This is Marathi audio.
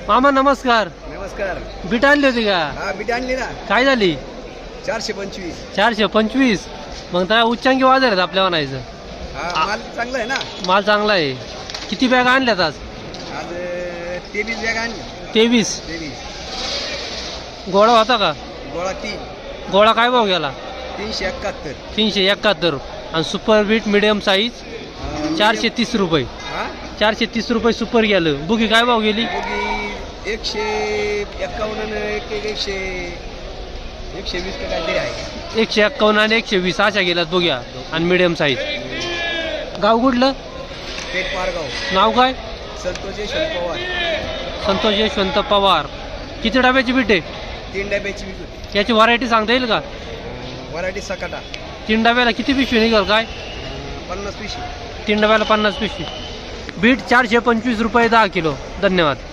मामा नमस्कार. नमस्कार. बीट आणली होती का? हा बीट आणली ना. काय झाली? 425. 425. मग त्या उच्चांकी बाजार आहेत आपल्या म्हणायचं. हा माल चांगला आहे ना. माल चांगला आहे. किती बॅग आणल्यात आज? आज 23 बॅग आणली. 23. 23. गोळा होता का? गोळा 3. गोळा काय भाव गेला? 371. 371. आणि सुपर बीट मिडियम साईज 430 रुपये. हा 430 रुपये सुपर गेलं. बुगी काय भाव गेली? बघी 151 आणि 120 का काहीतरी आहे. 151 आणि 120 अशा गेल्यात बुग्या आणि मिडियम साईज. गाव कुठलं? पेठ पारगाव. नाव काय? संतोष यशवंत पवार. संतोष यशवंत पवार. किती डब्याची बीट आहे? 3 डब्याची वीज होती. याची व्हरायटी सांगता येईल का? वराठी सकाटा. 3 डब्याला किती पिशवी निघाल काय? 50 पिशवी. 3 डब्याला 50 पिशवी. बीट 425 रुपये 10 किलो. धन्यवाद.